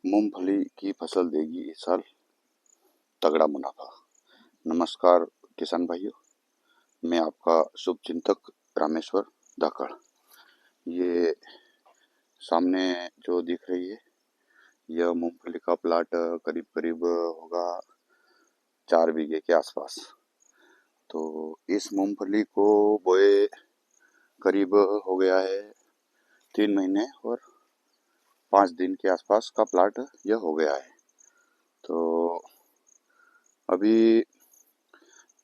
मूंगफली की फसल देगी इस साल तगड़ा मुनाफा। नमस्कार किसान भाइयों, मैं आपका शुभ चिंतक रामेश्वर धाकड़। ये सामने जो दिख रही है यह मूंगफली का प्लाट करीब करीब होगा 4 बीघे के आसपास। तो इस मूंगफली को बोए करीब हो गया है 3 महीने और 5 दिन के आसपास का प्लाट यह हो गया है। तो अभी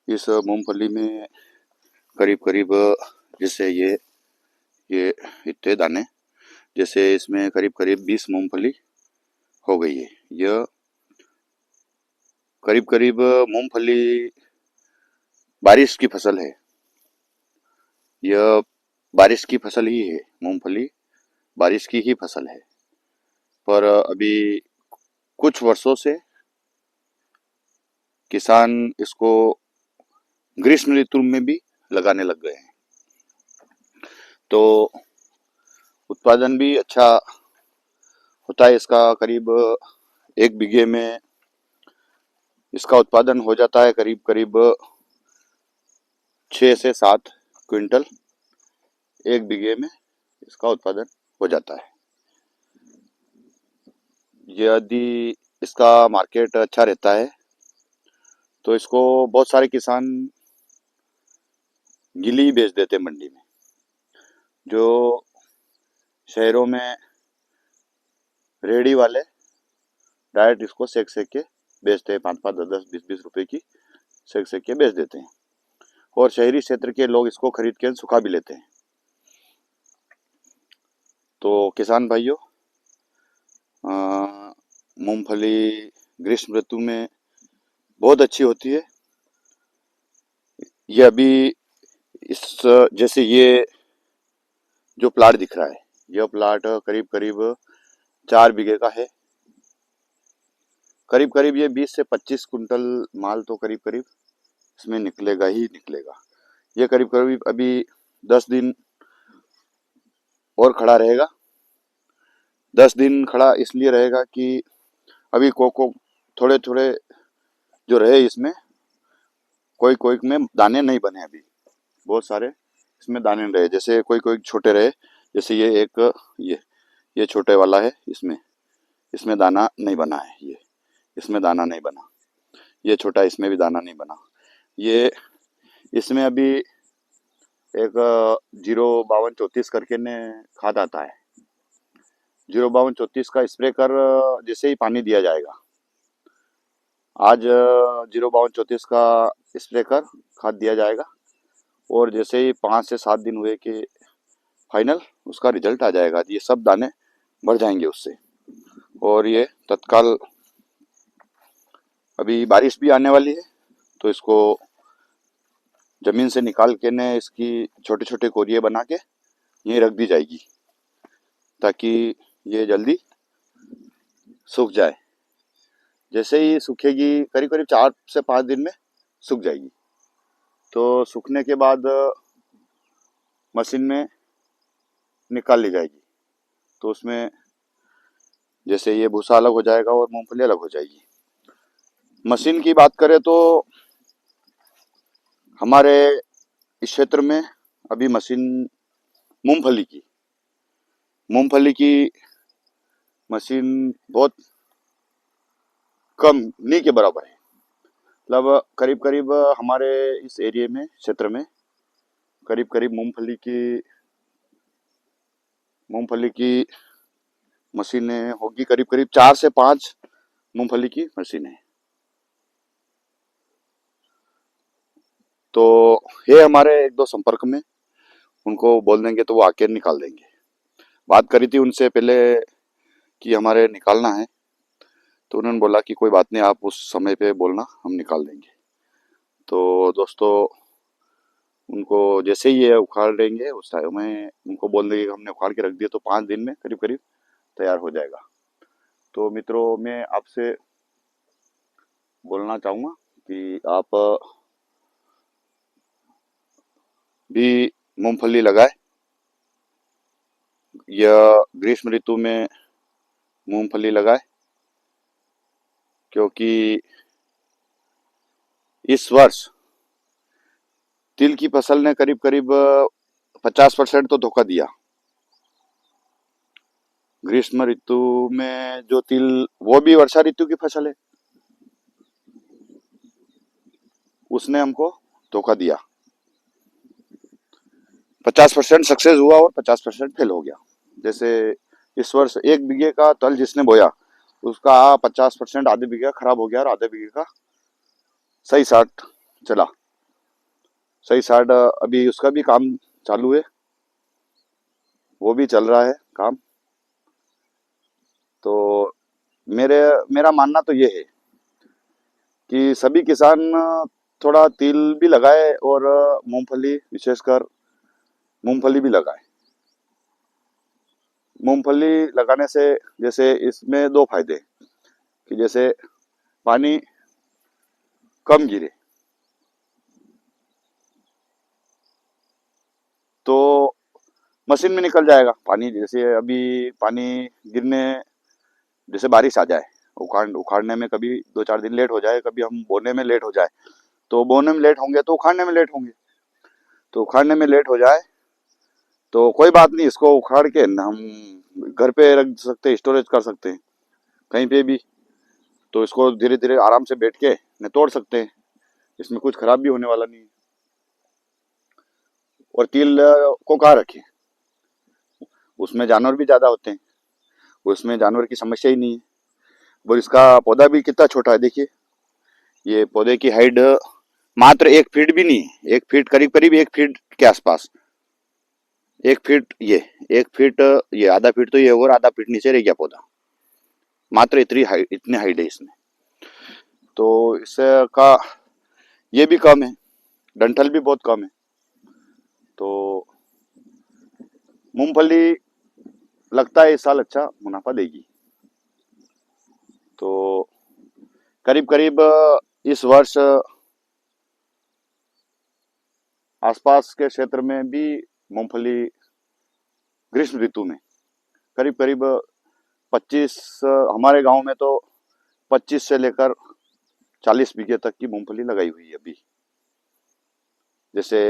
इस मूंगफली में करीब करीब जैसे ये इतने दाने, जैसे इसमें करीब करीब 20 मूंगफली हो गई है। यह करीब करीब मूंगफली बारिश की फसल है। यह बारिश की फसल ही है, मूंगफली बारिश की ही फसल है। पर अभी कुछ वर्षों से किसान इसको ग्रीष्म ऋतु में भी लगाने लग गए हैं। तो उत्पादन भी अच्छा होता है इसका। करीब 1 बीघे में इसका उत्पादन हो जाता है करीब करीब 6 से 7 क्विंटल 1 बीघे में इसका उत्पादन हो जाता है। यदि इसका मार्केट अच्छा रहता है तो इसको बहुत सारे किसान गिली ही बेच देते हैं मंडी में। जो शहरों में रेडी वाले डायरेक्ट इसको सेक सेक के बेचते हैं, 5-5, 10-10, 20-20 रुपए की सेक सेक के बेच देते हैं। और शहरी क्षेत्र के लोग इसको खरीद के सुखा भी लेते हैं। तो किसान भाइयों, मूंगफली ग्रीष्म ऋतु में बहुत अच्छी होती है। ये अभी इस जैसे ये जो प्लाट दिख रहा है, यह प्लाट करीब करीब 4 बीघे का है। करीब करीब ये 20 से 25 कुंटल माल तो करीब करीब इसमें निकलेगा ही निकलेगा। ये करीब करीब अभी 10 दिन और खड़ा रहेगा। 10 दिन खड़ा इसलिए रहेगा कि अभी कोको थोड़े थोड़े जो रहे इसमें, कोई कोई में दाने नहीं बने अभी, बहुत सारे इसमें दाने नहीं रहे। जैसे कोई कोई छोटे रहे, जैसे ये एक ये छोटे वाला है, इसमें इसमें दाना नहीं बना है। ये इसमें दाना नहीं बना, ये छोटा, इसमें भी दाना नहीं बना। ये इसमें अभी एक 05234 करके ने खाद आता है। 05234 का स्प्रे कर जैसे ही पानी दिया जाएगा, आज 05234 का स्प्रे कर खाद दिया जाएगा और जैसे ही 5 से 7 दिन हुए कि फाइनल उसका रिजल्ट आ जाएगा। ये सब दाने बढ़ जाएंगे उससे। और ये तत्काल अभी बारिश भी आने वाली है तो इसको जमीन से निकाल के ने इसकी छोटे छोटे कोरिए बना के यहीं रख दी जाएगी ताकि ये जल्दी सूख जाए। जैसे ही सूखेगी करीब करीब 4 से 5 दिन में सूख जाएगी। तो सूखने के बाद मशीन में निकाल ली जाएगी। तो उसमें जैसे ये भूसा अलग हो जाएगा और मूंगफली अलग हो जाएगी। मशीन की बात करें तो हमारे इस क्षेत्र में अभी मशीन मूंगफली की मशीन बहुत कम, नहीं के बराबर है। मतलब करीब करीब हमारे इस एरिया में, क्षेत्र में करीब करीब मूंगफली की मशीनें होगी करीब करीब 4 से 5 मूंगफली की मशीनें। तो ये हमारे एक दो संपर्क में, उनको बोल देंगे तो वो आके निकाल देंगे। बात करी थी उनसे पहले कि हमारे निकालना है, तो उन्होंने बोला कि कोई बात नहीं, आप उस समय पे बोलना, हम निकाल देंगे। तो दोस्तों, उनको जैसे ही ये उखाड़ देंगे उस टाइम में उनको बोल देंगे कि हमने उखाड़ के रख दिया, तो 5 दिन में करीब करीब तैयार हो जाएगा। तो मित्रों, मैं आपसे बोलना चाहूँगा कि आप भी मूंगफली लगाए। यह ग्रीष्म ऋतु में मूंगफली लगाए क्योंकि इस वर्ष तिल की फसल ने करीब करीब 50% तो धोखा दिया। ग्रीष्म ऋतु में जो तिल, वो भी वर्षा ऋतु की फसल है, उसने हमको धोखा दिया। 50% सक्सेस हुआ और 50% फेल हो गया। जैसे इस वर्ष 1 बीघे का तल जिसने बोया, उसका 50% आधे बीघे का खराब हो गया और आधे बीघे का सही साठ चला। सही साठ अभी उसका भी काम चालू है, वो भी चल रहा है काम। तो मेरा मानना तो ये है कि सभी किसान थोड़ा तिल भी लगाए और मूंगफली, विशेषकर मूंगफली भी लगाए। मूंगफली लगाने से जैसे इसमें दो फायदे, कि जैसे पानी कम गिरे तो मशीन में निकल जाएगा पानी। जैसे अभी पानी गिरने, जैसे बारिश आ जाए, उखाड़ने में कभी 2-4 दिन लेट हो जाए, कभी हम बोने में लेट हो जाए, तो बोने में लेट होंगे तो उखाड़ने में लेट होंगे। तो उखाड़ने में लेट हो जाए तो कोई बात नहीं, इसको उखाड़ के न हम घर पे रख सकते हैं, स्टोरेज कर सकते हैं कहीं पे भी। तो इसको धीरे धीरे आराम से बैठ के न तोड़ सकते हैं, इसमें कुछ खराब भी होने वाला नहीं है। और तिल को कहाँ रखें, उसमें जानवर भी ज्यादा होते हैं, उसमें जानवर की समस्या ही नहीं है। और इसका पौधा भी कितना छोटा है, देखिए ये पौधे की हाइट मात्र 1 फीट भी नहीं है, 1 फीट, करीब करीब 1 फीट के आसपास। 1 फीट ये, 1 फीट ये, आधा फीट तो ये और आधा फीट नीचे रह गया पौधा, मात्र इतनी हाइट है इसमें। तो इसका ये भी कम है, डंठल भी बहुत कम है। तो मूंगफली लगता है इस साल अच्छा मुनाफा देगी। तो करीब करीब इस वर्ष आसपास के क्षेत्र में भी मूंगफली ग्रीष्म ऋतु में करीब करीब 25, हमारे गांव में तो 25 से लेकर 40 बीघे तक की मूंगफली लगाई हुई है अभी। जैसे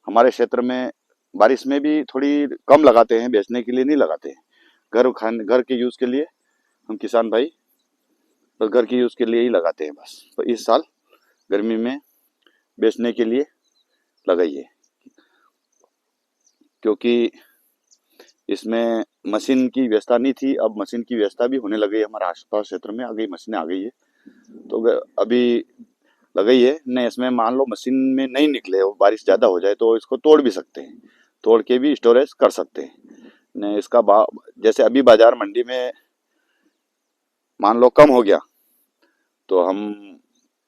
हमारे क्षेत्र में बारिश में भी थोड़ी कम लगाते हैं, बेचने के लिए नहीं लगाते हैं, घर के यूज के लिए हम किसान भाई बस घर के यूज के लिए ही लगाते हैं बस। तो इस साल गर्मी में बेचने के लिए लगाइए, क्योंकि इसमें मशीन की व्यवस्था नहीं थी, अब मशीन की व्यवस्था भी होने लगी है। हमारे आसपास क्षेत्र में आ गई, मशीनें आ गई है, तो अभी लगाई है। नहीं, इसमें मान लो मशीन में नहीं निकले, वो बारिश ज्यादा हो जाए तो इसको तोड़ भी सकते हैं, तोड़ के भी स्टोरेज कर सकते हैं। नहीं, इसका जैसे अभी बाजार मंडी में मान लो कम हो गया, तो हम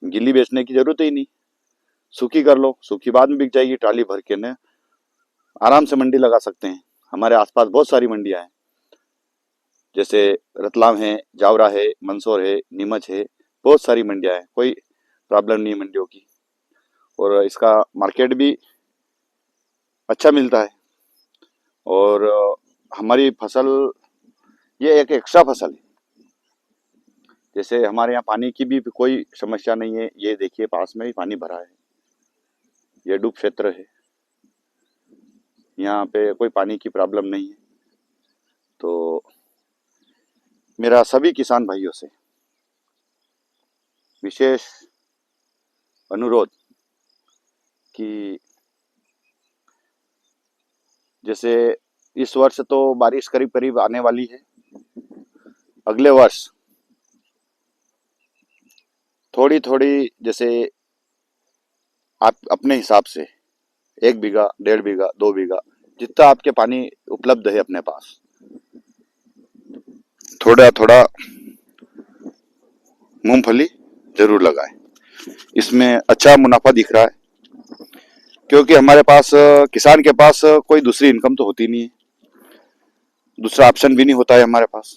गीली बेचने की जरूरत ही नहीं, सूखी कर लो, सूखी बाद में बिक जाएगी, ट्राली भर के ने आराम से मंडी लगा सकते हैं। हमारे आसपास बहुत सारी मंडियां हैं, जैसे रतलाम है, जावरा है, मंदसौर है, नीमच है, बहुत सारी मंडियां हैं, कोई प्रॉब्लम नहीं है मंडियों की। और इसका मार्केट भी अच्छा मिलता है। और हमारी फसल ये एक एक्स्ट्रा फसल है। जैसे हमारे यहाँ पानी की भी कोई समस्या नहीं है, ये देखिए पास में ही पानी भरा है, ये डूब क्षेत्र है, यहाँ पे कोई पानी की प्रॉब्लम नहीं है। तो मेरा सभी किसान भाइयों से विशेष अनुरोध कि जैसे इस वर्ष तो बारिश करीब करीब आने वाली है, अगले वर्ष थोड़ी थोड़ी, जैसे आप अपने हिसाब से 1 बीघा, 1.5 बीघा, 2 बीघा, जितना आपके पानी उपलब्ध है अपने पास, थोड़ा थोड़ा मूंगफली जरूर लगाएं। इसमें अच्छा मुनाफा दिख रहा है, क्योंकि हमारे पास किसान के पास कोई दूसरी इनकम तो होती नहीं है, दूसरा ऑप्शन भी नहीं होता है हमारे पास।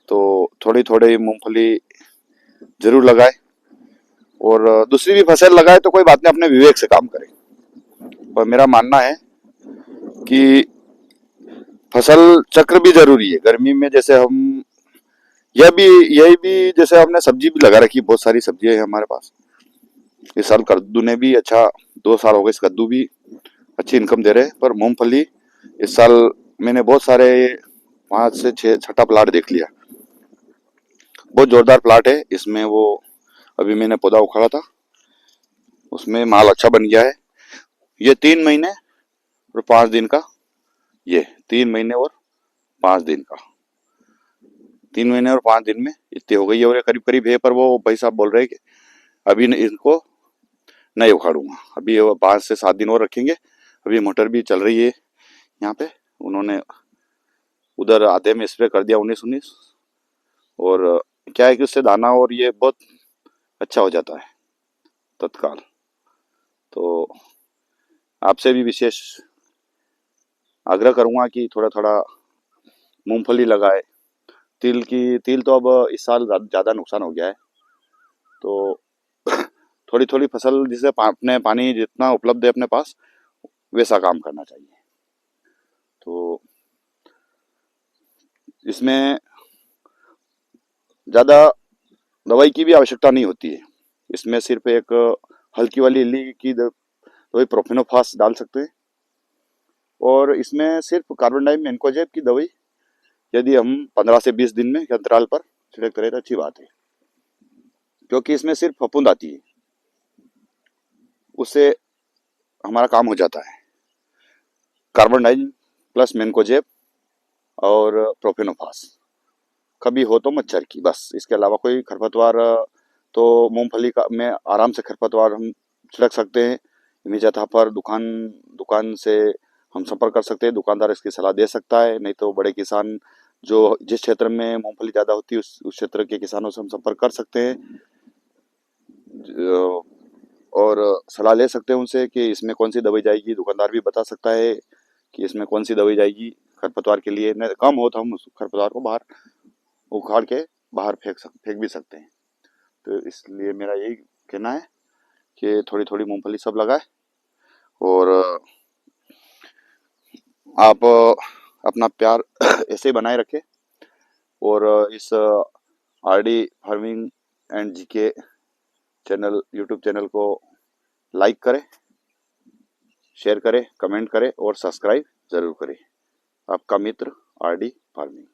तो थोड़ी थोड़ी मूंगफली जरूर लगाए, और दूसरी भी फसल लगाए तो कोई बात नहीं, अपने विवेक से काम करें। पर मेरा मानना है कि फसल चक्र भी जरूरी है। गर्मी में जैसे हम यही भी जैसे हमने सब्जी भी लगा रखी, बहुत सारी सब्जियां हैं हमारे पास। इस साल कद्दू ने भी अच्छा, 2 साल हो गए इस कद्दू भी अच्छी इनकम दे रहे हैं। पर मूंगफली इस साल मैंने बहुत सारे 5 से 6 छठा प्लाट देख लिया, बहुत जोरदार प्लाट है इसमें। वो अभी मैंने पौधा उखाड़ा था, उसमें माल अच्छा बन गया है। ये 3 महीने और 5 दिन का, ये 3 महीने और 5 दिन का, 3 महीने और 5 दिन में इतनी हो गई है। और ये करीब करीब है, पर वो भाई साहब बोल रहे हैं कि अभी इनको नहीं उखाड़ूंगा, अभी ये 5 से 7 दिन और रखेंगे। अभी मोटर भी चल रही है यहाँ पे, उन्होंने उधर आधे में स्प्रे कर दिया 19-19। और क्या है कि उससे दाना और ये बहुत अच्छा हो जाता है तत्काल। तो आपसे भी विशेष आग्रह करूंगा कि थोड़ा थोड़ा मूंगफली लगाए। तिल तो अब इस साल ज्यादा नुकसान हो गया है, तो थोड़ी थोड़ी फसल जिसे अपने पानी जितना उपलब्ध है अपने पास, वैसा काम करना चाहिए। तो इसमें ज्यादा दवाई की भी आवश्यकता नहीं होती है। इसमें सिर्फ एक हल्की वाली इल्ली की दवाई प्रोफेनोफास डाल सकते हैं। और इसमें सिर्फ कार्बन डाई मेन्कोजेब की दवाई यदि हम 15 से 20 दिन में के अंतराल पर छिड़कते रहे तो अच्छी बात है, क्योंकि इसमें सिर्फ फफूंद आती है, उससे हमारा काम हो जाता है। कार्बन डाई प्लस मेन्कोजेब और प्रोफेनोफास, कभी हो तो मच्छर की, बस। इसके अलावा कोई खरपतवार तो मूंगफली का में आराम से खरपतवार हम छिड़क सकते हैं। निजता पर दुकान दुकान से हम संपर्क कर सकते हैं, दुकानदार इसकी सलाह दे सकता है। नहीं तो बड़े किसान जो जिस क्षेत्र में मूंगफली ज़्यादा होती है उस क्षेत्र के किसानों से हम संपर्क कर सकते हैं। और सलाह ले सकते हैं उनसे कि इसमें कौन सी दवाई जाएगी। दुकानदार भी बता सकता है कि इसमें कौन सी दवाई जाएगी खरपतवार के लिए। नहीं कम हो तो हम उस खरपतवार को बाहर उखाड़ के बाहर फेंक भी सकते हैं। तो इसलिए मेरा यही कहना है कि थोड़ी थोड़ी मूंगफली सब लगाए। और आप अपना प्यार ऐसे ही बनाए रखें। और इस RD farming and GK channel, YouTube channel को लाइक करें, शेयर करें, कमेंट करें और सब्सक्राइब जरूर करें। आपका मित्र आरडी फार्मिंग।